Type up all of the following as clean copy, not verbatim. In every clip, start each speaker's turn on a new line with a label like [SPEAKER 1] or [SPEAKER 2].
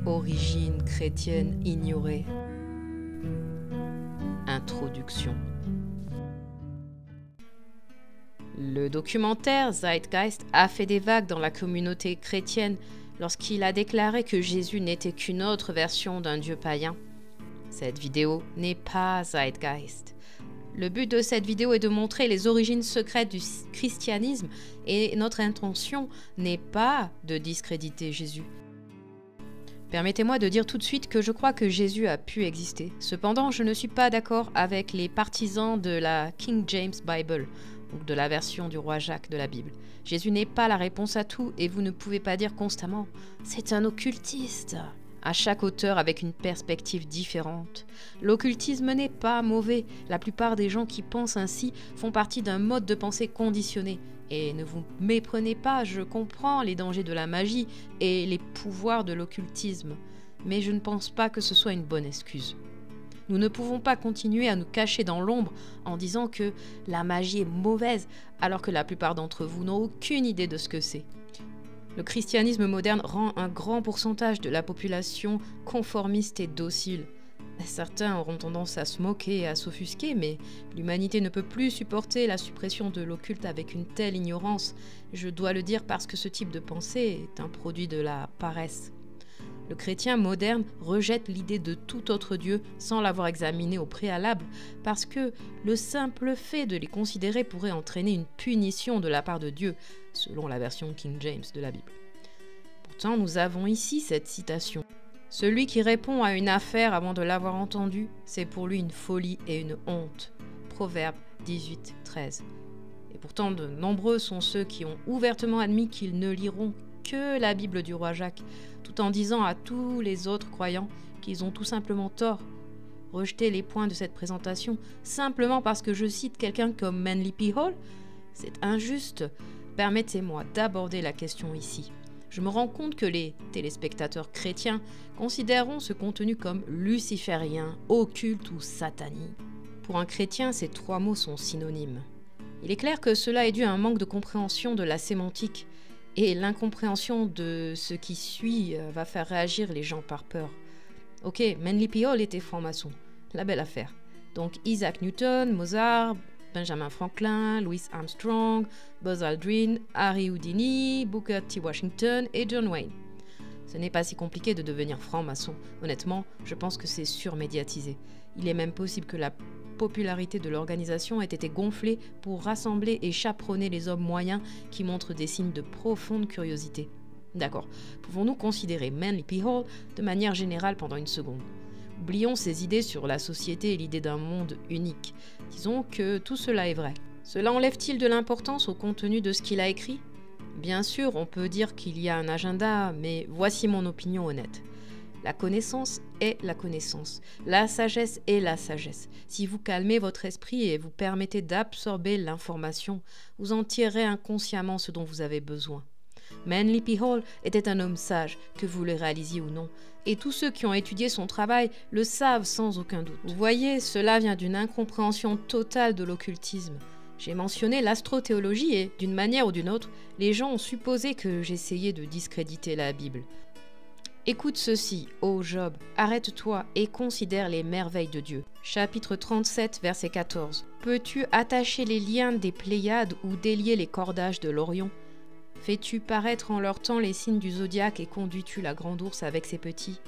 [SPEAKER 1] Origine chrétienne ignorée. Introduction. Le documentaire Zeitgeist a fait des vagues dans la communauté chrétienne lorsqu'il a déclaré que Jésus n'était qu'une autre version d'un dieu païen. Cette vidéo n'est pas Zeitgeist. Le but de cette vidéo est de montrer les origines secrètes du christianisme et notre intention n'est pas de discréditer Jésus. Permettez-moi de dire tout de suite que je crois que Jésus a pu exister. Cependant, je ne suis pas d'accord avec les partisans de la King James Bible, donc de la version du roi Jacques de la Bible. Jésus n'est pas la réponse à tout et vous ne pouvez pas dire constamment « c'est un occultiste ». À chaque auteur avec une perspective différente. L'occultisme n'est pas mauvais. La plupart des gens qui pensent ainsi font partie d'un mode de pensée conditionné. Et ne vous méprenez pas, je comprends les dangers de la magie et les pouvoirs de l'occultisme. Mais je ne pense pas que ce soit une bonne excuse. Nous ne pouvons pas continuer à nous cacher dans l'ombre en disant que la magie est mauvaise alors que la plupart d'entre vous n'ont aucune idée de ce que c'est. Le christianisme moderne rend un grand pourcentage de la population conformiste et docile. Certains auront tendance à se moquer et à s'offusquer, mais l'humanité ne peut plus supporter la suppression de l'occulte avec une telle ignorance. Je dois le dire parce que ce type de pensée est un produit de la paresse. Le chrétien moderne rejette l'idée de tout autre Dieu sans l'avoir examiné au préalable, parce que le simple fait de les considérer pourrait entraîner une punition de la part de Dieu, selon la version King James de la Bible. Pourtant, nous avons ici cette citation. « Celui qui répond à une affaire avant de l'avoir entendue, c'est pour lui une folie et une honte. » Proverbe 18, 13. Et pourtant, de nombreux sont ceux qui ont ouvertement admis qu'ils ne liront que la Bible du roi Jacques, tout en disant à tous les autres croyants qu'ils ont tout simplement tort. Rejeter les points de cette présentation simplement parce que je cite quelqu'un comme Manly P. Hall, c'est injuste. Permettez-moi d'aborder la question ici. Je me rends compte que les téléspectateurs chrétiens considéreront ce contenu comme luciférien, occulte ou satanique. Pour un chrétien, ces trois mots sont synonymes. Il est clair que cela est dû à un manque de compréhension de la sémantique, et l'incompréhension de ce qui suit va faire réagir les gens par peur. Ok, Manly P. Hall était franc-maçon, la belle affaire. Donc Isaac Newton, Mozart, Benjamin Franklin, Louis Armstrong, Buzz Aldrin, Harry Houdini, Booker T. Washington et John Wayne. Ce n'est pas si compliqué de devenir franc-maçon. Honnêtement, je pense que c'est surmédiatisé. Il est même possible que la popularité de l'organisation ait été gonflée pour rassembler et chaperonner les hommes moyens qui montrent des signes de profonde curiosité. D'accord, pouvons-nous considérer Manly P. Hall de manière générale pendant une seconde? Oublions ses idées sur la société et l'idée d'un monde unique. Disons que tout cela est vrai. Cela enlève-t-il de l'importance au contenu de ce qu'il a écrit? Bien sûr, on peut dire qu'il y a un agenda, mais voici mon opinion honnête. La connaissance est la connaissance. La sagesse est la sagesse. Si vous calmez votre esprit et vous permettez d'absorber l'information, vous en tirerez inconsciemment ce dont vous avez besoin. Manly P. Hall était un homme sage, que vous le réalisiez ou non, et tous ceux qui ont étudié son travail le savent sans aucun doute. Vous voyez, cela vient d'une incompréhension totale de l'occultisme. J'ai mentionné l'astrothéologie et, d'une manière ou d'une autre, les gens ont supposé que j'essayais de discréditer la Bible. Écoute ceci, ô Job, arrête-toi et considère les merveilles de Dieu. Chapitre 37, verset 14. Peux-tu attacher les liens des Pléiades ou délier les cordages de l'Orion? Fais-tu paraître en leur temps les signes du zodiaque et conduis-tu la grande ourse avec ses petits?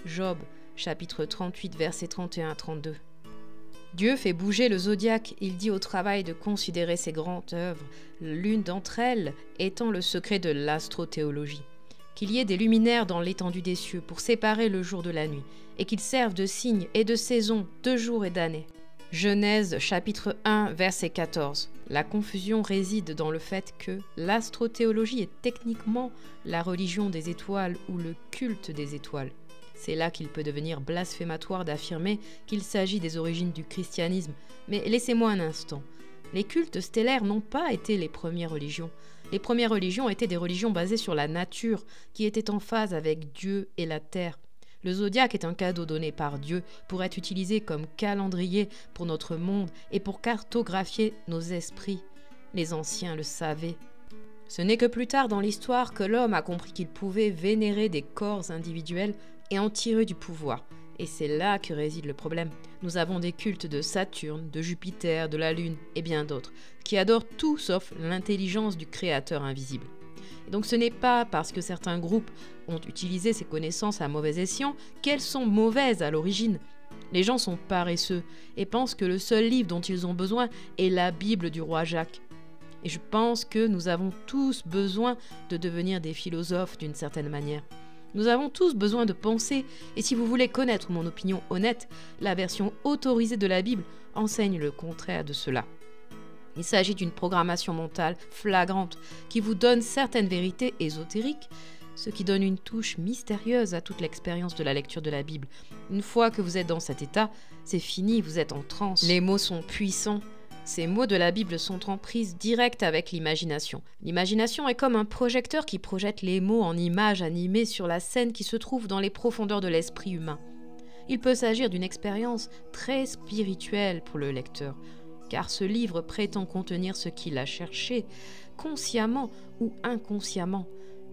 [SPEAKER 1] Job, chapitre 38, versets 31 à 32. Dieu fait bouger le zodiaque, il dit au travail de considérer ses grandes œuvres, l'une d'entre elles étant le secret de l'astrothéologie. Qu'il y ait des luminaires dans l'étendue des cieux pour séparer le jour de la nuit, et qu'ils servent de signes et de saisons, de jours et d'années. Genèse chapitre 1 verset 14. La confusion réside dans le fait que l'astrothéologie est techniquement la religion des étoiles ou le culte des étoiles. C'est là qu'il peut devenir blasphématoire d'affirmer qu'il s'agit des origines du christianisme. Mais laissez-moi un instant. Les cultes stellaires n'ont pas été les premières religions. Les premières religions étaient des religions basées sur la nature, qui étaient en phase avec Dieu et la terre. Le zodiaque est un cadeau donné par Dieu pour être utilisé comme calendrier pour notre monde et pour cartographier nos esprits. Les anciens le savaient. Ce n'est que plus tard dans l'histoire que l'homme a compris qu'il pouvait vénérer des corps individuels et en tirer du pouvoir. Et c'est là que réside le problème. Nous avons des cultes de Saturne, de Jupiter, de la Lune et bien d'autres, qui adorent tout sauf l'intelligence du Créateur invisible. Et donc ce n'est pas parce que certains groupes ont utilisé ces connaissances à mauvais escient qu'elles sont mauvaises à l'origine. Les gens sont paresseux et pensent que le seul livre dont ils ont besoin est la Bible du roi Jacques. Et je pense que nous avons tous besoin de devenir des philosophes d'une certaine manière. Nous avons tous besoin de penser, et si vous voulez connaître mon opinion honnête, la version autorisée de la Bible enseigne le contraire de cela. Il s'agit d'une programmation mentale flagrante qui vous donne certaines vérités ésotériques, ce qui donne une touche mystérieuse à toute l'expérience de la lecture de la Bible. Une fois que vous êtes dans cet état, c'est fini, vous êtes en transe. Les mots sont puissants. Ces mots de la Bible sont en prise directe avec l'imagination. L'imagination est comme un projecteur qui projette les mots en images animées sur la scène qui se trouve dans les profondeurs de l'esprit humain. Il peut s'agir d'une expérience très spirituelle pour le lecteur, car ce livre prétend contenir ce qu'il a cherché, consciemment ou inconsciemment.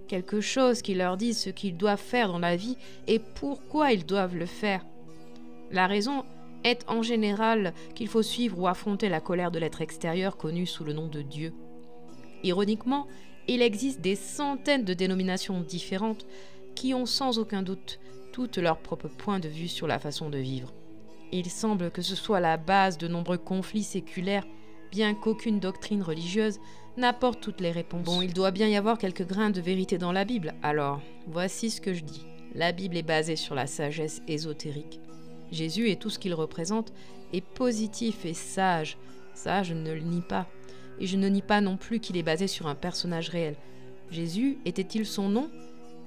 [SPEAKER 1] Quelque chose qui leur dise ce qu'ils doivent faire dans la vie et pourquoi ils doivent le faire. La raison est en général qu'il faut suivre ou affronter la colère de l'être extérieur connu sous le nom de Dieu. Ironiquement, il existe des centaines de dénominations différentes qui ont sans aucun doute toutes leurs propres points de vue sur la façon de vivre. Il semble que ce soit la base de nombreux conflits séculaires, bien qu'aucune doctrine religieuse n'apporte toutes les réponses. Bon, il doit bien y avoir quelques grains de vérité dans la Bible, alors voici ce que je dis. La Bible est basée sur la sagesse ésotérique. Jésus et tout ce qu'il représente est positif et sage. Ça, je ne le nie pas. Et je ne nie pas non plus qu'il est basé sur un personnage réel. Jésus était-il son nom ?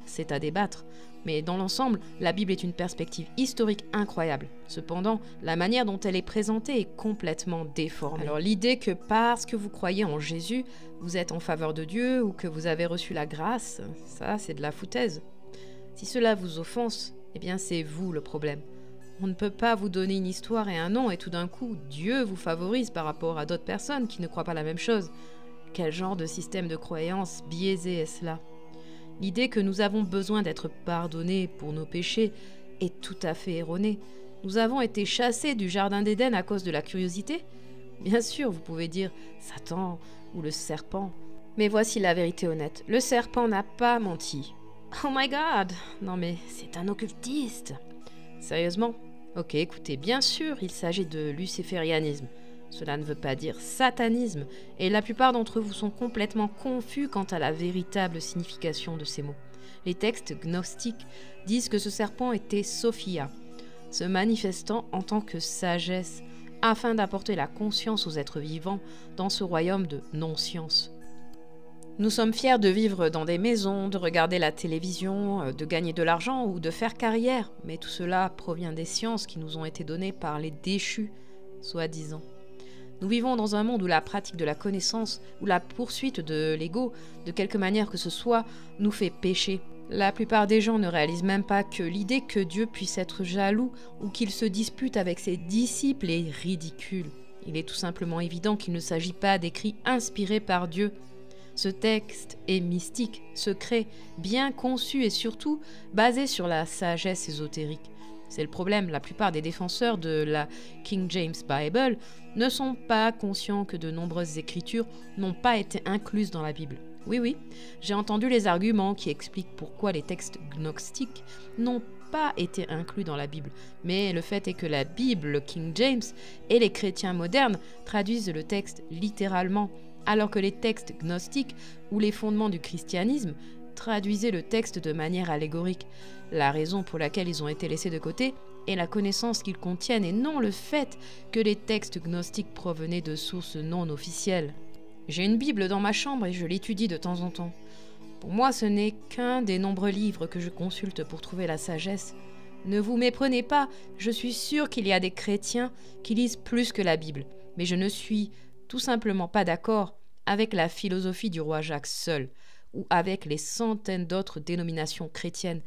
[SPEAKER 1] C'est à débattre. Mais dans l'ensemble, la Bible est une perspective historique incroyable. Cependant, la manière dont elle est présentée est complètement déformée. Alors l'idée que parce que vous croyez en Jésus, vous êtes en faveur de Dieu ou que vous avez reçu la grâce, ça c'est de la foutaise. Si cela vous offense, eh bien c'est vous le problème. On ne peut pas vous donner une histoire et un nom et tout d'un coup, Dieu vous favorise par rapport à d'autres personnes qui ne croient pas la même chose. Quel genre de système de croyance biaisé est cela ? L'idée que nous avons besoin d'être pardonnés pour nos péchés est tout à fait erronée. Nous avons été chassés du jardin d'Éden à cause de la curiosité ? Bien sûr, vous pouvez dire Satan ou le serpent. Mais voici la vérité honnête. Le serpent n'a pas menti. Oh my God ! Non mais c'est un occultiste. Sérieusement ? Ok, écoutez, bien sûr, il s'agit de luciférianisme. Cela ne veut pas dire satanisme, et la plupart d'entre vous sont complètement confus quant à la véritable signification de ces mots. Les textes gnostiques disent que ce serpent était Sophia, se manifestant en tant que sagesse, afin d'apporter la conscience aux êtres vivants dans ce royaume de non-science. Nous sommes fiers de vivre dans des maisons, de regarder la télévision, de gagner de l'argent ou de faire carrière, mais tout cela provient des sciences qui nous ont été données par les déchus, soi-disant. Nous vivons dans un monde où la pratique de la connaissance ou la poursuite de l'ego, de quelque manière que ce soit, nous fait pécher. La plupart des gens ne réalisent même pas que l'idée que Dieu puisse être jaloux ou qu'il se dispute avec ses disciples est ridicule. Il est tout simplement évident qu'il ne s'agit pas d'écrits inspirés par Dieu. Ce texte est mystique, secret, bien conçu et surtout basé sur la sagesse ésotérique. C'est le problème, la plupart des défenseurs de la King James Bible ne sont pas conscients que de nombreuses écritures n'ont pas été incluses dans la Bible. Oui, j'ai entendu les arguments qui expliquent pourquoi les textes gnostiques n'ont pas été inclus dans la Bible. Mais le fait est que la Bible, le King James et les chrétiens modernes traduisent le texte littéralement, alors que les textes gnostiques ou les fondements du christianisme traduisaient le texte de manière allégorique. La raison pour laquelle ils ont été laissés de côté est la connaissance qu'ils contiennent et non le fait que les textes gnostiques provenaient de sources non officielles. J'ai une Bible dans ma chambre et je l'étudie de temps en temps. Pour moi, ce n'est qu'un des nombreux livres que je consulte pour trouver la sagesse. Ne vous méprenez pas, je suis sûre qu'il y a des chrétiens qui lisent plus que la Bible, mais je ne suis tout simplement pas d'accord avec la philosophie du roi Jacques seul, ou avec les centaines d'autres dénominations chrétiennes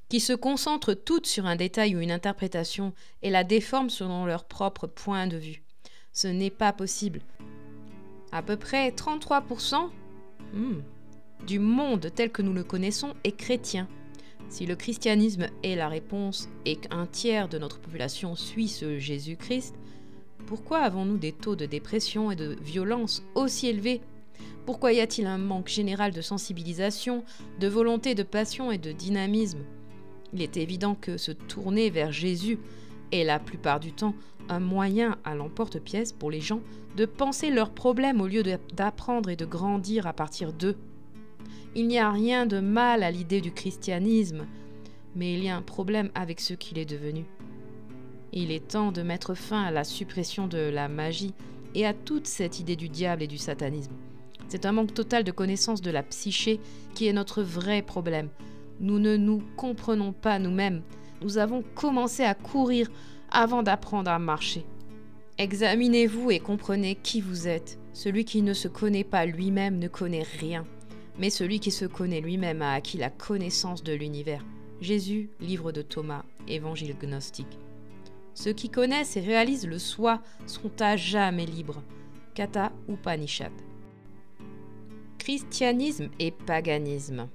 [SPEAKER 1] qui se concentrent toutes sur un détail ou une interprétation et la déforment selon leur propre point de vue. Ce n'est pas possible. À peu près 33% du monde tel que nous le connaissons est chrétien. Si le christianisme est la réponse et qu'un tiers de notre population suit ce Jésus-Christ, pourquoi avons-nous des taux de dépression et de violence aussi élevés ? Pourquoi y a-t-il un manque général de sensibilisation, de volonté, de passion et de dynamisme ? Il est évident que se tourner vers Jésus est la plupart du temps un moyen à l'emporte-pièce pour les gens de penser leurs problèmes au lieu d'apprendre et de grandir à partir d'eux. Il n'y a rien de mal à l'idée du christianisme, mais il y a un problème avec ce qu'il est devenu. Il est temps de mettre fin à la suppression de la magie et à toute cette idée du diable et du satanisme. C'est un manque total de connaissance de la psyché qui est notre vrai problème. Nous ne nous comprenons pas nous-mêmes. Nous avons commencé à courir avant d'apprendre à marcher. Examinez-vous et comprenez qui vous êtes. Celui qui ne se connaît pas lui-même ne connaît rien. Mais celui qui se connaît lui-même a acquis la connaissance de l'univers. Jésus, livre de Thomas, évangile gnostique. Ceux qui connaissent et réalisent le soi seront à jamais libres. Katha Upanishad. Christianisme et paganisme.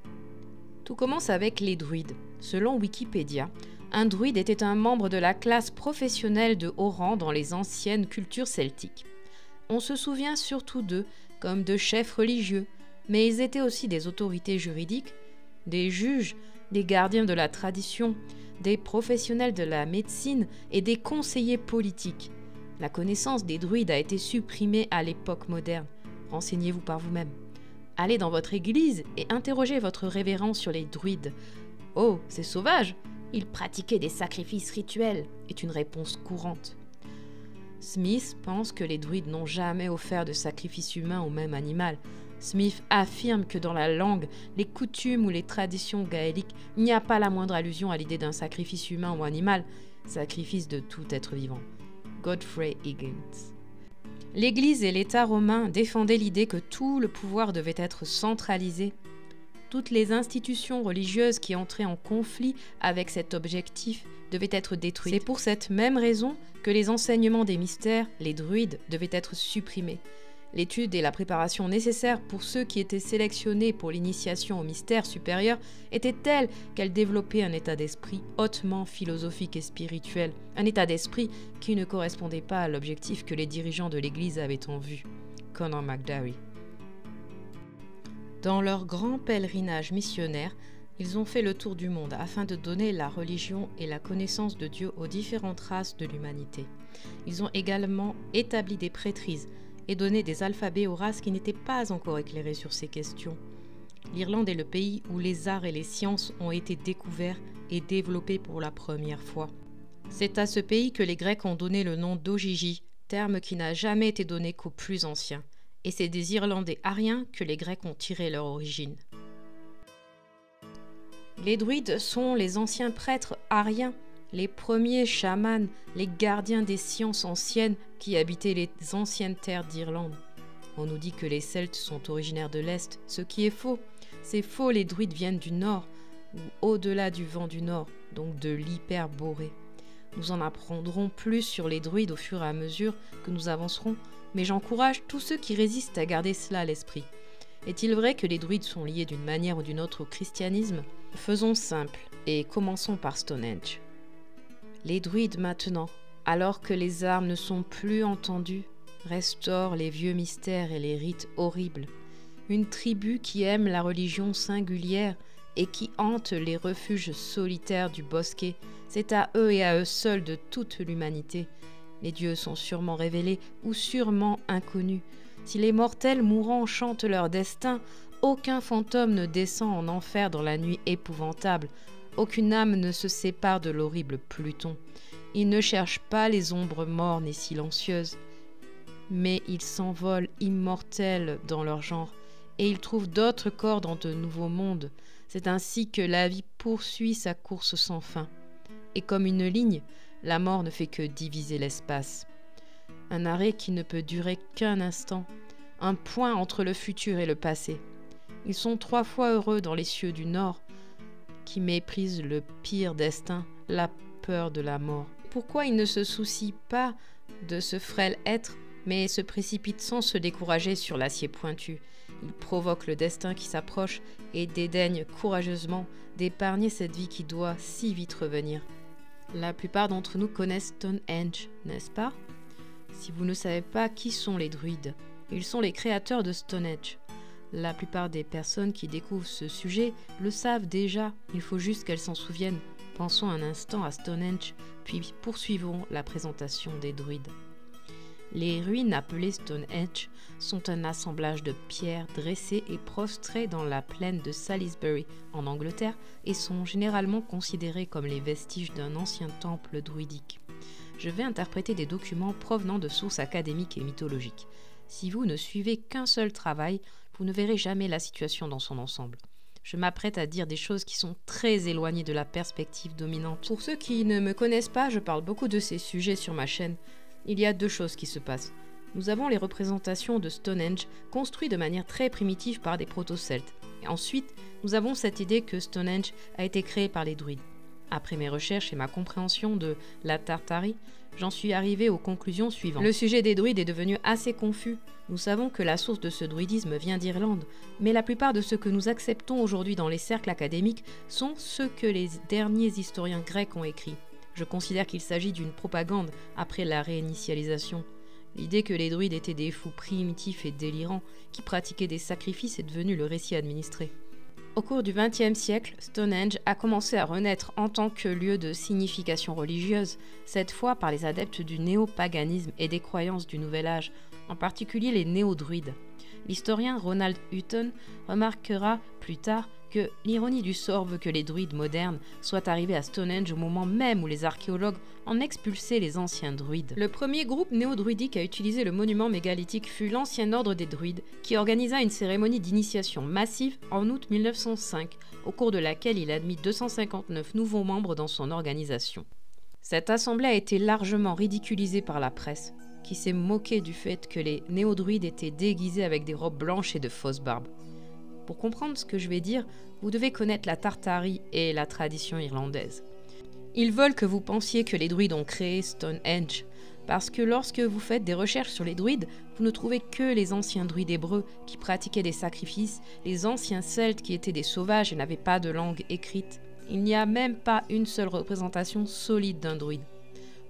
[SPEAKER 1] Tout commence avec les druides. Selon Wikipédia, un druide était un membre de la classe professionnelle de haut rang dans les anciennes cultures celtiques. On se souvient surtout d'eux comme de chefs religieux, mais ils étaient aussi des autorités juridiques, des juges, des gardiens de la tradition, des professionnels de la médecine et des conseillers politiques. La connaissance des druides a été supprimée à l'époque moderne. Renseignez-vous par vous-même. Allez dans votre église et interrogez votre révérend sur les druides. « Oh, c'est sauvage ! Ils pratiquaient des sacrifices rituels » est une réponse courante. Smith pense que les druides n'ont jamais offert de sacrifice humain au même animal. Smith affirme que dans la langue, les coutumes ou les traditions gaéliques, il n'y a pas la moindre allusion à l'idée d'un sacrifice humain ou animal, sacrifice de tout être vivant. Godfrey Higgins. L'Église et l'État romain défendaient l'idée que tout le pouvoir devait être centralisé. Toutes les institutions religieuses qui entraient en conflit avec cet objectif devaient être détruites. C'est pour cette même raison que les enseignements des mystères, les druides, devaient être supprimés. L'étude et la préparation nécessaires pour ceux qui étaient sélectionnés pour l'initiation au mystère supérieur étaient telles qu'elles développaient un état d'esprit hautement philosophique et spirituel, un état d'esprit qui ne correspondait pas à l'objectif que les dirigeants de l'Église avaient en vue. Conor McDarry. Dans leur grand pèlerinage missionnaire, ils ont fait le tour du monde afin de donner la religion et la connaissance de Dieu aux différentes races de l'humanité. Ils ont également établi des prêtrises et donné des alphabets aux races qui n'étaient pas encore éclairées sur ces questions. L'Irlande est le pays où les arts et les sciences ont été découverts et développés pour la première fois. C'est à ce pays que les Grecs ont donné le nom d'Ojiji, terme qui n'a jamais été donné qu'aux plus anciens. Et c'est des Irlandais ariens que les Grecs ont tiré leur origine. Les druides sont les anciens prêtres ariens, les premiers chamans, les gardiens des sciences anciennes qui habitaient les anciennes terres d'Irlande. On nous dit que les Celtes sont originaires de l'Est, ce qui est faux. C'est faux, les druides viennent du Nord, ou au-delà du vent du Nord, donc de l'Hyperborée. Nous en apprendrons plus sur les druides au fur et à mesure que nous avancerons, mais j'encourage tous ceux qui résistent à garder cela à l'esprit. Est-il vrai que les druides sont liés d'une manière ou d'une autre au christianisme ? Faisons simple et commençons par Stonehenge. Les druides maintenant, alors que les armes ne sont plus entendues, restaurent les vieux mystères et les rites horribles. Une tribu qui aime la religion singulière et qui hante les refuges solitaires du bosquet, c'est à eux et à eux seuls de toute l'humanité. Les dieux sont sûrement révélés ou sûrement inconnus. Si les mortels mourants chantent leur destin, aucun fantôme ne descend en enfer dans la nuit épouvantable. Aucune âme ne se sépare de l'horrible Pluton. Ils ne cherchent pas les ombres mornes et silencieuses, mais ils s'envolent immortels dans leur genre, et ils trouvent d'autres corps dans de nouveaux mondes. C'est ainsi que la vie poursuit sa course sans fin. Et comme une ligne, la mort ne fait que diviser l'espace. Un arrêt qui ne peut durer qu'un instant. un point entre le futur et le passé. Ils sont 3 fois heureux dans les cieux du Nord, qui méprisent le pire destin, la peur de la mort. Pourquoi ils ne se soucient pas de ce frêle être, mais se précipitent sans se décourager sur l'acier pointu? Ils provoquent le destin qui s'approche et dédaignent courageusement d'épargner cette vie qui doit si vite revenir. La plupart d'entre nous connaissent Stonehenge, n'est-ce pas? Si vous ne savez pas qui sont les druides, ils sont les créateurs de Stonehenge. La plupart des personnes qui découvrent ce sujet le savent déjà, il faut juste qu'elles s'en souviennent. Pensons un instant à Stonehenge, puis poursuivons la présentation des druides. Les ruines appelées Stonehenge sont un assemblage de pierres dressées et prostrées dans la plaine de Salisbury, en Angleterre, et sont généralement considérées comme les vestiges d'un ancien temple druidique. Je vais interpréter des documents provenant de sources académiques et mythologiques. Si vous ne suivez qu'un seul travail, vous ne verrez jamais la situation dans son ensemble. Je m'apprête à dire des choses qui sont très éloignées de la perspective dominante. Pour ceux qui ne me connaissent pas, je parle beaucoup de ces sujets sur ma chaîne. Il y a 2 choses qui se passent. Nous avons les représentations de Stonehenge construites de manière très primitive par des proto-celtes. Et ensuite, nous avons cette idée que Stonehenge a été créé par les druides. Après mes recherches et ma compréhension de la Tartarie, j'en suis arrivé aux conclusions suivantes. Le sujet des druides est devenu assez confus. Nous savons que la source de ce druidisme vient d'Irlande, mais la plupart de ce que nous acceptons aujourd'hui dans les cercles académiques sont ceux que les derniers historiens grecs ont écrits. Je considère qu'il s'agit d'une propagande après la réinitialisation. L'idée que les druides étaient des fous primitifs et délirants qui pratiquaient des sacrifices est devenue le récit administré. Au cours du XXe siècle, Stonehenge a commencé à renaître en tant que lieu de signification religieuse, cette fois par les adeptes du néopaganisme et des croyances du Nouvel Âge, en particulier les néo-druides. L'historien Ronald Hutton remarquera plus tard que l'ironie du sort veut que les druides modernes soient arrivés à Stonehenge au moment même où les archéologues en expulsaient les anciens druides. Le premier groupe néo-druidique à utiliser le monument mégalithique fut l'ancien ordre des druides, qui organisa une cérémonie d'initiation massive en août 1905, au cours de laquelle il admit 259 nouveaux membres dans son organisation. Cette assemblée a été largement ridiculisée par la presse, qui s'est moquée du fait que les néo-druides étaient déguisés avec des robes blanches et de fausses barbes. Pour comprendre ce que je vais dire, vous devez connaître la Tartarie et la tradition irlandaise. Ils veulent que vous pensiez que les druides ont créé Stonehenge, parce que lorsque vous faites des recherches sur les druides, vous ne trouvez que les anciens druides hébreux qui pratiquaient des sacrifices, les anciens celtes qui étaient des sauvages et n'avaient pas de langue écrite. Il n'y a même pas une seule représentation solide d'un druide.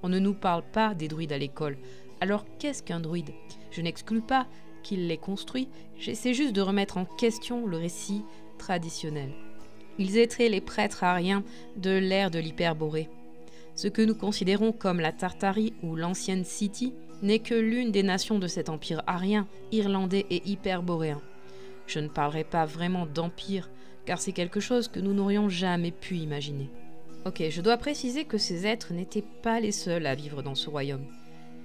[SPEAKER 1] On ne nous parle pas des druides à l'école. Alors qu'est-ce qu'un druide? Je n'exclus pas qu'il les construit, j'essaie juste de remettre en question le récit traditionnel. Ils étaient les prêtres ariens de l'ère de l'Hyperborée. Ce que nous considérons comme la Tartarie ou l'ancienne City n'est que l'une des nations de cet empire arien, irlandais et hyperboréen. Je ne parlerai pas vraiment d'empire, car c'est quelque chose que nous n'aurions jamais pu imaginer. Ok, je dois préciser que ces êtres n'étaient pas les seuls à vivre dans ce royaume.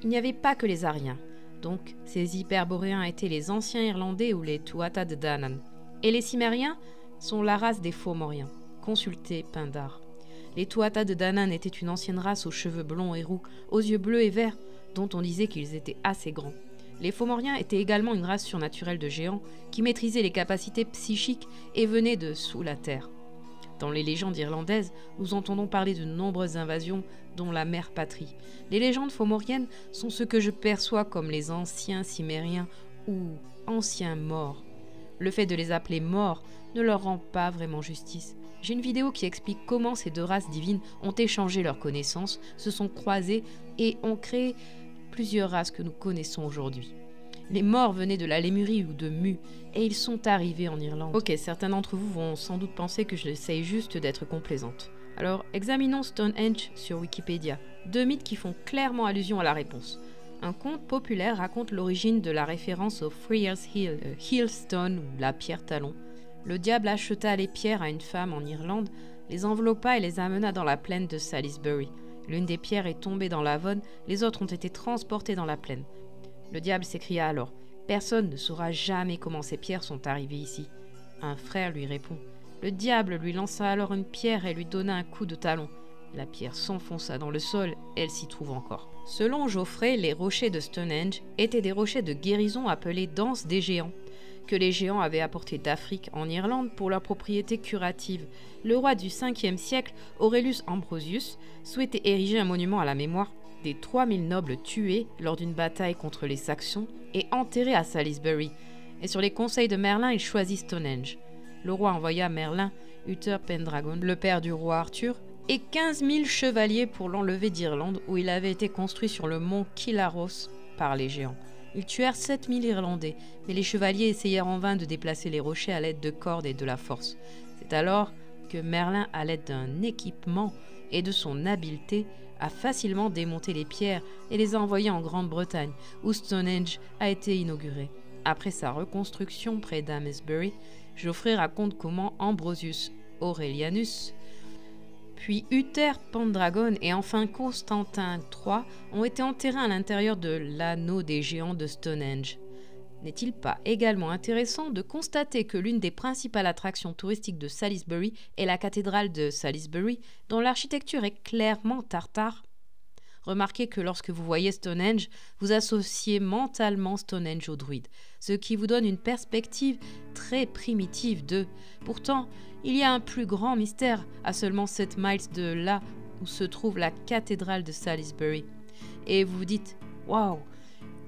[SPEAKER 1] Il n'y avait pas que les Ariens. Donc, ces hyperboréens étaient les anciens Irlandais ou les Tuatha de Danann. Et les Cimériens sont la race des Fomoriens. Consultez Pindar. Les Tuatha de Danann étaient une ancienne race aux cheveux blonds et roux, aux yeux bleus et verts, dont on disait qu'ils étaient assez grands. Les Fomoriens étaient également une race surnaturelle de géants qui maîtrisaient les capacités psychiques et venaient de sous la terre. Dans les légendes irlandaises, nous entendons parler de nombreuses invasions, dont la mère patrie. Les légendes fomoriennes sont ce que je perçois comme les anciens cimériens ou anciens morts. Le fait de les appeler morts ne leur rend pas vraiment justice. J'ai une vidéo qui explique comment ces 2 races divines ont échangé leurs connaissances, se sont croisées et ont créé plusieurs races que nous connaissons aujourd'hui. Les morts venaient de la Lémurie ou de Mu, et ils sont arrivés en Irlande. Ok, certains d'entre vous vont sans doute penser que j'essaye juste d'être complaisante. Alors, examinons Stonehenge sur Wikipédia. 2 mythes qui font clairement allusion à la réponse. Un conte populaire raconte l'origine de la référence au Friar's Hill, Hillstone ou la pierre talon. Le diable acheta les pierres à une femme en Irlande, les enveloppa et les amena dans la plaine de Salisbury. L'une des pierres est tombée dans l'Avon, les autres ont été transportées dans la plaine. Le diable s'écria alors « Personne ne saura jamais comment ces pierres sont arrivées ici. » Un frère lui répond. Le diable lui lança alors une pierre et lui donna un coup de talon. La pierre s'enfonça dans le sol, elle s'y trouve encore. Selon Geoffrey, les rochers de Stonehenge étaient des rochers de guérison appelés danse des géants, que les géants avaient apportés d'Afrique en Irlande pour leurs propriétés curatives. Le roi du 5e siècle, Aurelius Ambrosius, souhaitait ériger un monument à la mémoire des 3000 nobles tués lors d'une bataille contre les Saxons et enterrés à Salisbury. Et sur les conseils de Merlin, il choisit Stonehenge. Le roi envoya Merlin, Uther Pendragon, le père du roi Arthur, et 15 000 chevaliers pour l'enlever d'Irlande, où il avait été construit sur le mont Killaros par les géants. Ils tuèrent 7 000 Irlandais, mais les chevaliers essayèrent en vain de déplacer les rochers à l'aide de cordes et de la force. C'est alors que Merlin, à l'aide d'un équipement et de son habileté, a facilement démonté les pierres et les a envoyées en Grande-Bretagne, où Stonehenge a été inauguré. Après sa reconstruction près d'Amesbury, Geoffrey raconte comment Ambrosius Aurelianus, puis Uther Pendragon et enfin Constantin III ont été enterrés à l'intérieur de l'anneau des géants de Stonehenge. N'est-il pas également intéressant de constater que l'une des principales attractions touristiques de Salisbury est la cathédrale de Salisbury, dont l'architecture est clairement tartare? Remarquez que lorsque vous voyez Stonehenge, vous associez mentalement Stonehenge aux druides, ce qui vous donne une perspective très primitive d'eux. Pourtant, il y a un plus grand mystère à seulement 7 miles de là où se trouve la cathédrale de Salisbury. Et vous vous dites « Waouh,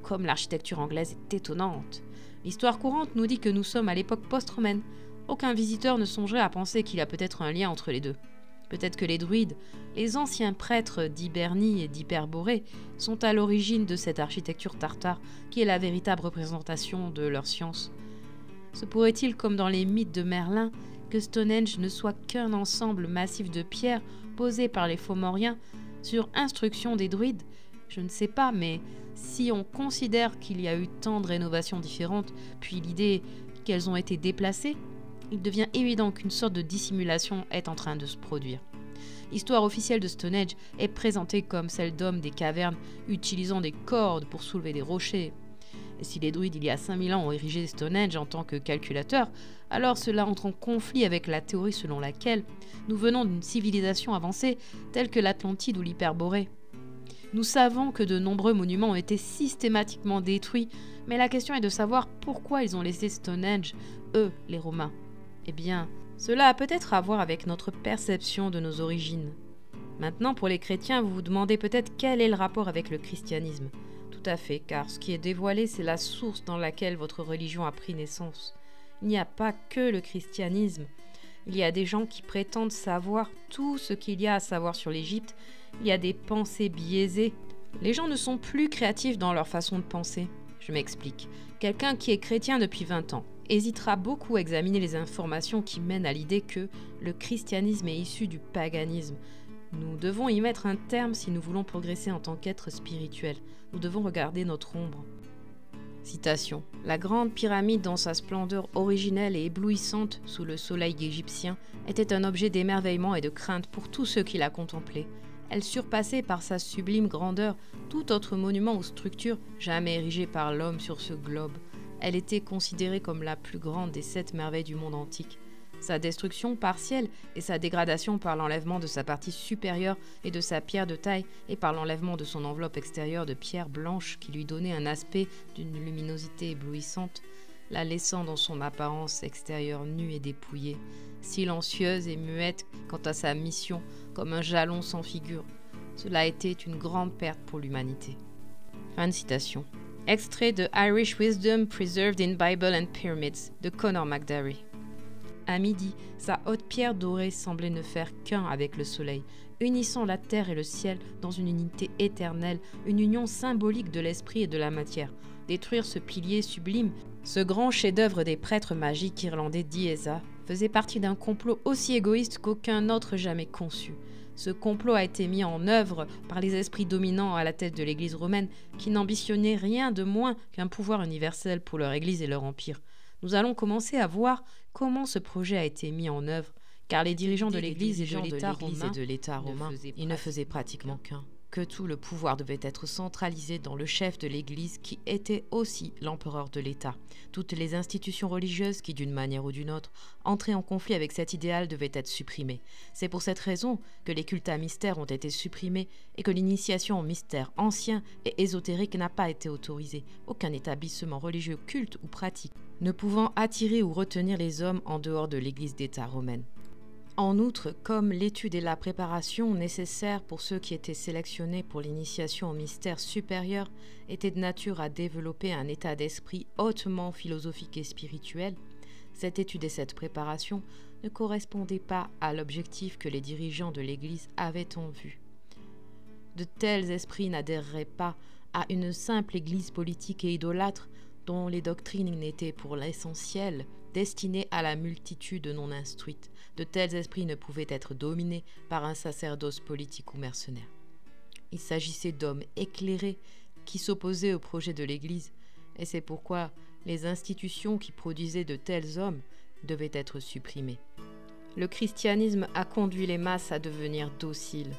[SPEAKER 1] comme l'architecture anglaise est étonnante !» L'histoire courante nous dit que nous sommes à l'époque post-romaine. Aucun visiteur ne songerait à penser qu'il y a peut-être un lien entre les deux. Peut-être que les druides, les anciens prêtres d'Hibernie et d'Hyperborée, sont à l'origine de cette architecture tartare qui est la véritable représentation de leur science. Se pourrait-il, comme dans les mythes de Merlin, que Stonehenge ne soit qu'un ensemble massif de pierres posées par les Fomoriens sur instruction des druides? Je ne sais pas, mais si on considère qu'il y a eu tant de rénovations différentes, puis l'idée qu'elles ont été déplacées, il devient évident qu'une sorte de dissimulation est en train de se produire. L'histoire officielle de Stonehenge est présentée comme celle d'hommes des cavernes utilisant des cordes pour soulever des rochers. Et si les druides il y a 5000 ans ont érigé Stonehenge en tant que calculateur, alors cela entre en conflit avec la théorie selon laquelle nous venons d'une civilisation avancée telle que l'Atlantide ou l'Hyperborée. Nous savons que de nombreux monuments ont été systématiquement détruits, mais la question est de savoir pourquoi ils ont laissé Stonehenge, eux, les Romains. Eh bien, cela a peut-être à voir avec notre perception de nos origines. Maintenant, pour les chrétiens, vous vous demandez peut-être quel est le rapport avec le christianisme. Tout à fait, car ce qui est dévoilé, c'est la source dans laquelle votre religion a pris naissance. Il n'y a pas que le christianisme. Il y a des gens qui prétendent savoir tout ce qu'il y a à savoir sur l'Égypte. Il y a des pensées biaisées. Les gens ne sont plus créatifs dans leur façon de penser. Je m'explique. Quelqu'un qui est chrétien depuis 20 ans hésitera beaucoup à examiner les informations qui mènent à l'idée que le christianisme est issu du paganisme. Nous devons y mettre un terme si nous voulons progresser en tant qu'être spirituel. Nous devons regarder notre ombre. Citation. La grande pyramide dans sa splendeur originelle et éblouissante sous le soleil égyptien était un objet d'émerveillement et de crainte pour tous ceux qui la contemplaient. Elle surpassait par sa sublime grandeur tout autre monument ou structure jamais érigée par l'homme sur ce globe. Elle était considérée comme la plus grande des 7 merveilles du monde antique. Sa destruction partielle et sa dégradation par l'enlèvement de sa partie supérieure et de sa pierre de taille et par l'enlèvement de son enveloppe extérieure de pierre blanche qui lui donnait un aspect d'une luminosité éblouissante, la laissant dans son apparence extérieure nue et dépouillée, silencieuse et muette quant à sa mission, comme un jalon sans figure. Cela a été une grande perte pour l'humanité. Fin de citation. Extrait de Irish Wisdom Preserved in Bible and Pyramids de Conor McDarry. À midi, sa haute pierre dorée semblait ne faire qu'un avec le soleil, unissant la terre et le ciel dans une unité éternelle, une union symbolique de l'esprit et de la matière. Détruire ce pilier sublime, ce grand chef-d'œuvre des prêtres magiques irlandais d'Ieza, faisait partie d'un complot aussi égoïste qu'aucun autre jamais conçu. Ce complot a été mis en œuvre par les esprits dominants à la tête de l'Église romaine qui n'ambitionnaient rien de moins qu'un pouvoir universel pour leur Église et leur empire. Nous allons commencer à voir comment ce projet a été mis en œuvre, car les dirigeants de l'Église et de l'État romain,
[SPEAKER 2] ils ne faisaient pratiquement qu'un.
[SPEAKER 1] que tout le pouvoir devait être centralisé dans le chef de l'Église qui était aussi l'empereur de l'État. Toutes les institutions religieuses qui, d'une manière ou d'une autre, entraient en conflit avec cet idéal devaient être supprimées. C'est pour cette raison que les cultes à mystère ont été supprimés et que l'initiation au mystère ancien et ésotérique n'a pas été autorisée. Aucun établissement religieux, culte ou pratique ne pouvant attirer ou retenir les hommes en dehors de l'Église d'État romaine. En outre, comme l'étude et la préparation nécessaires pour ceux qui étaient sélectionnés pour l'initiation au mystère supérieur étaient de nature à développer un état d'esprit hautement philosophique et spirituel, cette étude et cette préparation ne correspondaient pas à l'objectif que les dirigeants de l'Église avaient en vue. De tels esprits n'adhéreraient pas à une simple Église politique et idolâtre dont les doctrines n'étaient pour l'essentiel destinées à la multitude non instruite. De tels esprits ne pouvaient être dominés par un sacerdoce politique ou mercenaire. Il s'agissait d'hommes éclairés qui s'opposaient au projet de l'Église, et c'est pourquoi les institutions qui produisaient de tels hommes devaient être supprimées. Le christianisme a conduit les masses à devenir dociles.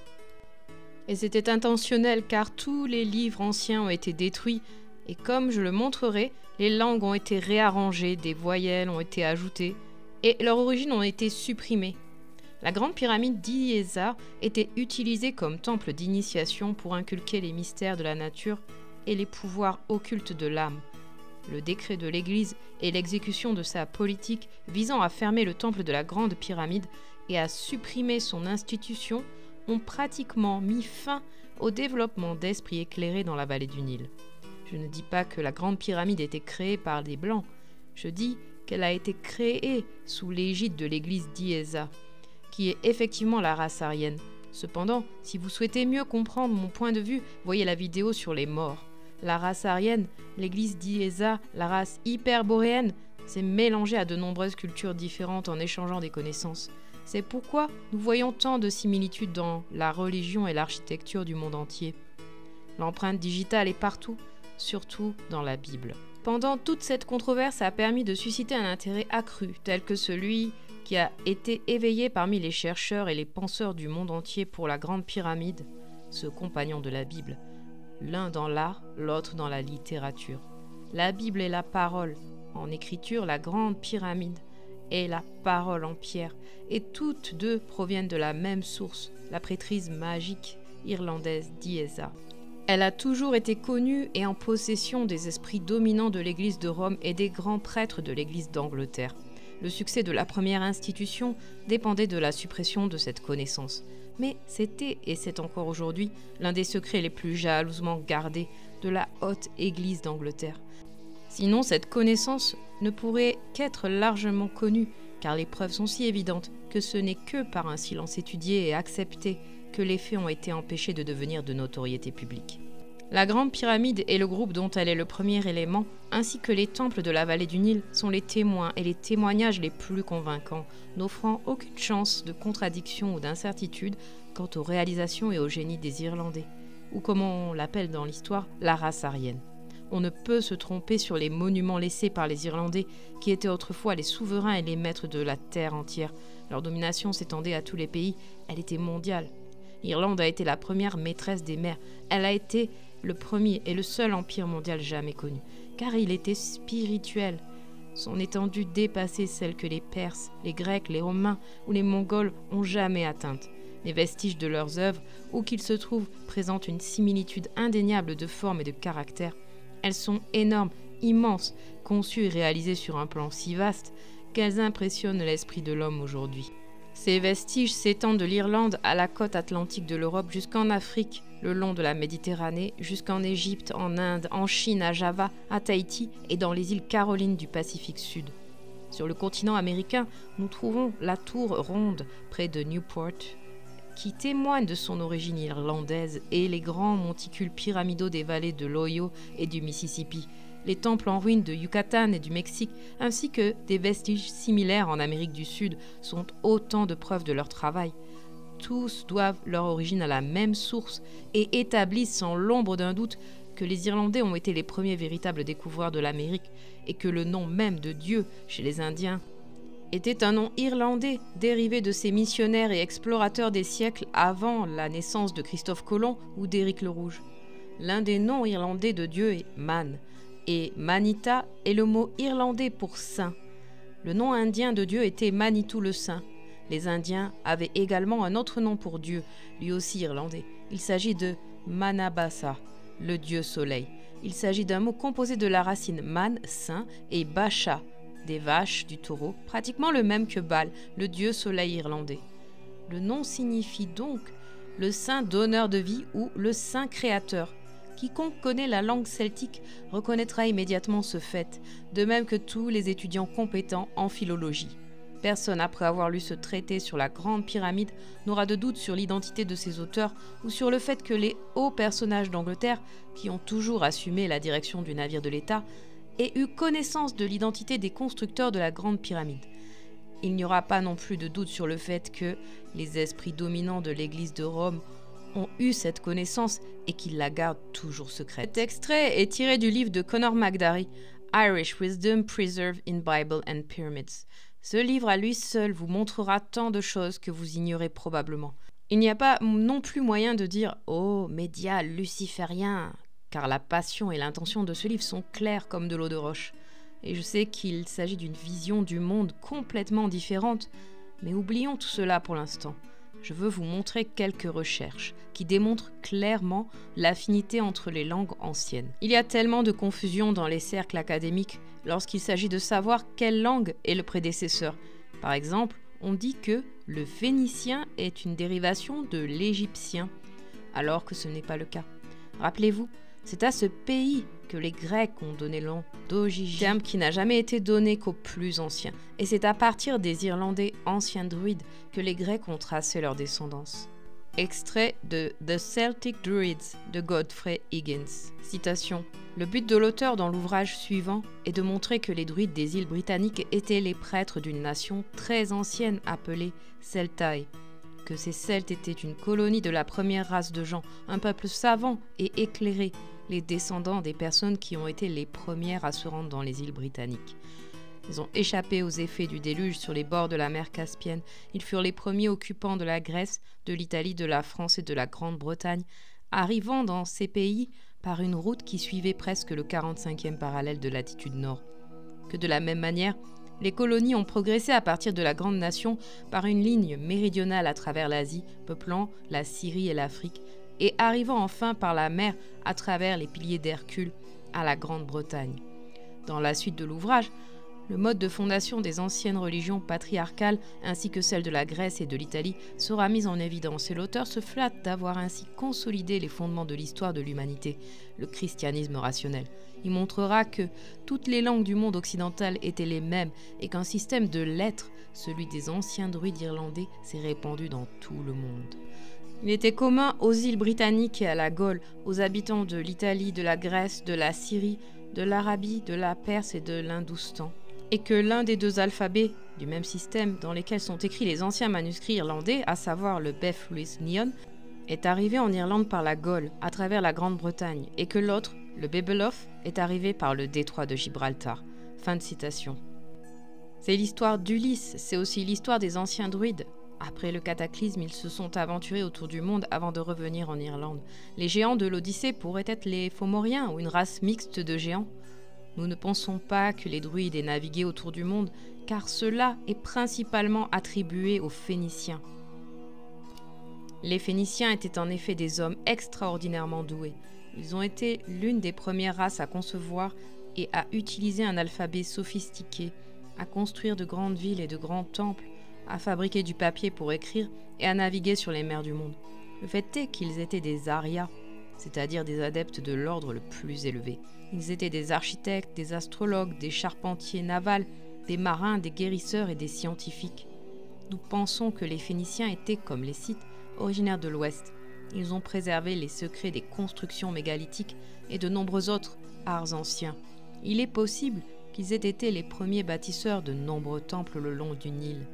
[SPEAKER 1] Et c'était intentionnel car tous les livres anciens ont été détruits, et comme je le montrerai, les langues ont été réarrangées, des voyelles ont été ajoutées, et leurs origines ont été supprimées. La grande pyramide d'Iéza était utilisée comme temple d'initiation pour inculquer les mystères de la nature et les pouvoirs occultes de l'âme. Le décret de l'Église et l'exécution de sa politique visant à fermer le temple de la grande pyramide et à supprimer son institution ont pratiquement mis fin au développement d'esprits éclairés dans la vallée du Nil. Je ne dis pas que la grande pyramide a été créée par des Blancs, je dis qu'elle a été créée sous l'égide de l'église d'Iéza, qui est effectivement la race aryenne. Cependant, si vous souhaitez mieux comprendre mon point de vue, voyez la vidéo sur les morts. La race aryenne, l'église d'Iéza, la race hyperboréenne, s'est mélangée à de nombreuses cultures différentes en échangeant des connaissances. C'est pourquoi nous voyons tant de similitudes dans la religion et l'architecture du monde entier. L'empreinte digitale est partout, surtout dans la Bible. Pendant toute cette controverse a permis de susciter un intérêt accru, tel que celui qui a été éveillé parmi les chercheurs et les penseurs du monde entier pour la Grande Pyramide, ce compagnon de la Bible, l'un dans l'art, l'autre dans la littérature. La Bible est la parole, en écriture la Grande Pyramide est la parole en pierre, et toutes deux proviennent de la même source, la prêtrise magique irlandaise d'Iéza. Elle a toujours été connue et en possession des esprits dominants de l'Église de Rome et des grands prêtres de l'Église d'Angleterre. Le succès de la première institution dépendait de la suppression de cette connaissance. Mais c'était, et c'est encore aujourd'hui, l'un des secrets les plus jalousement gardés de la haute Église d'Angleterre. Sinon, cette connaissance ne pourrait qu'être largement connue, car les preuves sont si évidentes que ce n'est que par un silence étudié et accepté que les faits ont été empêchés de devenir de notoriété publique. La Grande Pyramide et le groupe dont elle est le premier élément, ainsi que les temples de la vallée du Nil, sont les témoins et les témoignages les plus convaincants, n'offrant aucune chance de contradiction ou d'incertitude quant aux réalisations et au génie des Irlandais, ou comme on l'appelle dans l'histoire, la race aryenne. On ne peut se tromper sur les monuments laissés par les Irlandais, qui étaient autrefois les souverains et les maîtres de la terre entière. Leur domination s'étendait à tous les pays, elle était mondiale. L'Irlande a été la première maîtresse des mers. Elle a été le premier et le seul empire mondial jamais connu, car il était spirituel. Son étendue dépassait celle que les Perses, les Grecs, les Romains ou les Mongols ont jamais atteinte. Les vestiges de leurs œuvres, où qu'ils se trouvent, présentent une similitude indéniable de forme et de caractère. Elles sont énormes, immenses, conçues et réalisées sur un plan si vaste qu'elles impressionnent l'esprit de l'homme aujourd'hui. Ces vestiges s'étendent de l'Irlande à la côte atlantique de l'Europe jusqu'en Afrique, le long de la Méditerranée, jusqu'en Égypte, en Inde, en Chine, à Java, à Tahiti et dans les îles Carolines du Pacifique Sud. Sur le continent américain, nous trouvons la tour ronde près de Newport, qui témoigne de son origine irlandaise, et les grands monticules pyramidaux des vallées de l'Ohio et du Mississippi, les temples en ruine de Yucatan et du Mexique, ainsi que des vestiges similaires en Amérique du Sud, sont autant de preuves de leur travail. Tous doivent leur origine à la même source et établissent sans l'ombre d'un doute que les Irlandais ont été les premiers véritables découvreurs de l'Amérique et que le nom même de Dieu chez les Indiens était un nom irlandais dérivé de ces missionnaires et explorateurs des siècles avant la naissance de Christophe Colomb ou d'Éric le Rouge. L'un des noms irlandais de Dieu est Man, et Manita est le mot irlandais pour saint. Le nom indien de Dieu était Manitou le Saint. Les Indiens avaient également un autre nom pour Dieu, lui aussi irlandais. Il s'agit de Manabasa, le dieu soleil. Il s'agit d'un mot composé de la racine man, saint, et basha, des vaches, du taureau, pratiquement le même que Baal, le dieu soleil irlandais. Le nom signifie donc le saint donneur de vie ou le saint créateur. Quiconque connaît la langue celtique reconnaîtra immédiatement ce fait, de même que tous les étudiants compétents en philologie. Personne, après avoir lu ce traité sur la Grande Pyramide, n'aura de doute sur l'identité de ses auteurs ou sur le fait que les hauts personnages d'Angleterre, qui ont toujours assumé la direction du navire de l'État, aient eu connaissance de l'identité des constructeurs de la Grande Pyramide. Il n'y aura pas non plus de doute sur le fait que les esprits dominants de l'Église de Rome ont eu cette connaissance et qu'ils la gardent toujours secrète. Cet extrait est tiré du livre de Conor McDarry, Irish Wisdom Preserved in Bible and Pyramids. Ce livre à lui seul vous montrera tant de choses que vous ignorez probablement. Il n'y a pas non plus moyen de dire « Oh, médias lucifériens », car la passion et l'intention de ce livre sont claires comme de l'eau de roche. Et je sais qu'il s'agit d'une vision du monde complètement différente, mais oublions tout cela pour l'instant. Je veux vous montrer quelques recherches qui démontrent clairement l'affinité entre les langues anciennes. Il y a tellement de confusion dans les cercles académiques lorsqu'il s'agit de savoir quelle langue est le prédécesseur. Par exemple, on dit que le phénicien est une dérivation de l'égyptien, alors que ce n'est pas le cas. Rappelez-vous, c'est à ce pays que les Grecs ont donné le nom d'Ogygie, terme qui n'a jamais été donné qu'aux plus anciens. Et c'est à partir des Irlandais anciens druides que les Grecs ont tracé leur descendance. Extrait de The Celtic Druids de Godfrey Higgins. Citation. Le but de l'auteur dans l'ouvrage suivant est de montrer que les druides des îles britanniques étaient les prêtres d'une nation très ancienne appelée Celtae, que ces Celtes étaient une colonie de la première race de gens, un peuple savant et éclairé, les descendants des personnes qui ont été les premières à se rendre dans les îles britanniques. Ils ont échappé aux effets du déluge sur les bords de la mer Caspienne. Ils furent les premiers occupants de la Grèce, de l'Italie, de la France et de la Grande-Bretagne, arrivant dans ces pays par une route qui suivait presque le 45e parallèle de latitude nord. Que de la même manière, les colonies ont progressé à partir de la Grande Nation par une ligne méridionale à travers l'Asie, peuplant la Syrie et l'Afrique, et arrivant enfin par la mer à travers les piliers d'Hercule à la Grande-Bretagne. Dans la suite de l'ouvrage, le mode de fondation des anciennes religions patriarcales ainsi que celle de la Grèce et de l'Italie sera mis en évidence et l'auteur se flatte d'avoir ainsi consolidé les fondements de l'histoire de l'humanité, le christianisme rationnel. Il montrera que toutes les langues du monde occidental étaient les mêmes et qu'un système de lettres, celui des anciens druides irlandais, s'est répandu dans tout le monde. Il était commun aux îles britanniques et à la Gaule, aux habitants de l'Italie, de la Grèce, de la Syrie, de l'Arabie, de la Perse et de l'Hindoustan. Et que l'un des deux alphabets du même système dans lesquels sont écrits les anciens manuscrits irlandais, à savoir le Beth-Louis-Nion, est arrivé en Irlande par la Gaule, à travers la Grande-Bretagne, et que l'autre, le Bebelof, est arrivé par le détroit de Gibraltar. Fin de citation. C'est l'histoire d'Ulysse, c'est aussi l'histoire des anciens druides. Après le cataclysme, ils se sont aventurés autour du monde avant de revenir en Irlande. Les géants de l'Odyssée pourraient être les Fomoriens ou une race mixte de géants. Nous ne pensons pas que les druides aient navigué autour du monde, car cela est principalement attribué aux Phéniciens. Les Phéniciens étaient en effet des hommes extraordinairement doués. Ils ont été l'une des premières races à concevoir et à utiliser un alphabet sophistiqué, à construire de grandes villes et de grands temples, à fabriquer du papier pour écrire et à naviguer sur les mers du monde. Le fait est qu'ils étaient des Arias, c'est-à-dire des adeptes de l'ordre le plus élevé. Ils étaient des architectes, des astrologues, des charpentiers navals, des marins, des guérisseurs et des scientifiques. Nous pensons que les Phéniciens étaient, comme les Scythes, originaires de l'Ouest. Ils ont préservé les secrets des constructions mégalithiques et de nombreux autres arts anciens. Il est possible qu'ils aient été les premiers bâtisseurs de nombreux temples le long du Nil.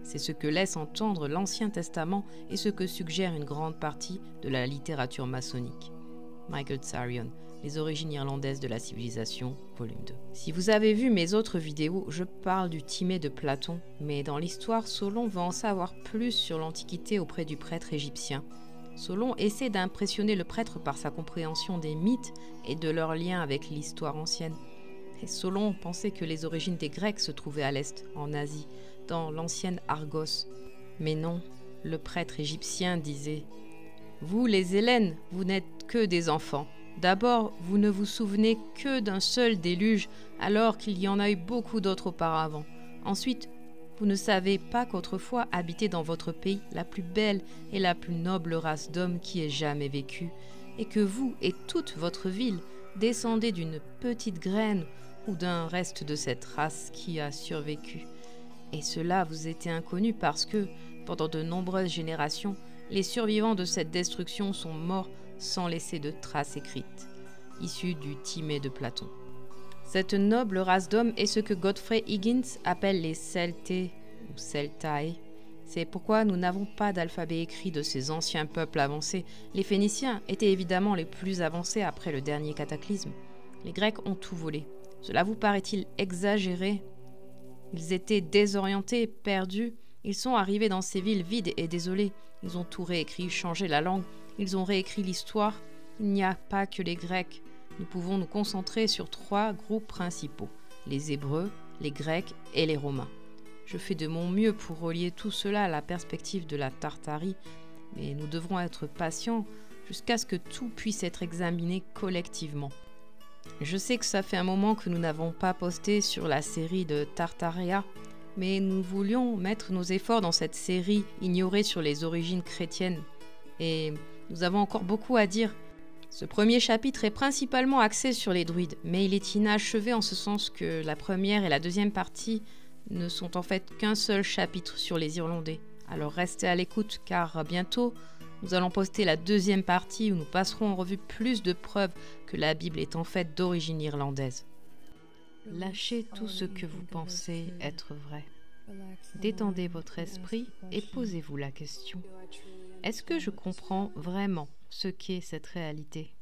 [SPEAKER 1] C'est ce que laisse entendre l'Ancien Testament et ce que suggère une grande partie de la littérature maçonnique. Michael Tsarion, Les origines irlandaises de la civilisation, volume 2. Si vous avez vu mes autres vidéos, je parle du Timée de Platon, mais dans l'histoire, Solon va en savoir plus sur l'Antiquité auprès du prêtre égyptien. Solon essaie d'impressionner le prêtre par sa compréhension des mythes et de leur lien avec l'histoire ancienne. Et Solon pensait que les origines des Grecs se trouvaient à l'est, en Asie, dans l'ancienne Argos. Mais non, le prêtre égyptien disait « Vous, les Hellènes, vous n'êtes que des enfants. D'abord, vous ne vous souvenez que d'un seul déluge, alors qu'il y en a eu beaucoup d'autres auparavant. Ensuite, vous ne savez pas qu'autrefois habitait dans votre pays la plus belle et la plus noble race d'hommes qui ait jamais vécu, et que vous et toute votre ville descendez d'une petite graine ou d'un reste de cette race qui a survécu. Et cela vous était inconnu parce que, pendant de nombreuses générations, les survivants de cette destruction sont morts sans laisser de traces écrites, issues du Timée de Platon. Cette noble race d'hommes est ce que Godfrey Higgins appelle les Celtae ou Celtae. C'est pourquoi nous n'avons pas d'alphabet écrit de ces anciens peuples avancés. Les Phéniciens étaient évidemment les plus avancés après le dernier cataclysme. Les Grecs ont tout volé. Cela vous paraît-il exagéré ? Ils étaient désorientés, perdus. Ils sont arrivés dans ces villes vides et désolées. Ils ont tout réécrit, changé la langue. Ils ont réécrit l'histoire. Il n'y a pas que les Grecs. Nous pouvons nous concentrer sur 3 groupes principaux, les Hébreux, les Grecs et les Romains. Je fais de mon mieux pour relier tout cela à la perspective de la Tartarie, mais nous devrons être patients jusqu'à ce que tout puisse être examiné collectivement. Je sais que ça fait un moment que nous n'avons pas posté sur la série de Tartaria, mais nous voulions mettre nos efforts dans cette série ignorée sur les origines chrétiennes, et nous avons encore beaucoup à dire. Ce premier chapitre est principalement axé sur les druides, mais il est inachevé en ce sens que la première et la deuxième partie ne sont en fait qu'un seul chapitre sur les Irlandais. Alors restez à l'écoute car bientôt nous allons poster la deuxième partie où nous passerons en revue plus de preuves que la Bible est en fait d'origine irlandaise. Lâchez tout ce que vous pensez être vrai. Détendez votre esprit et posez-vous la question. Est-ce que je comprends vraiment ce qu'est cette réalité ?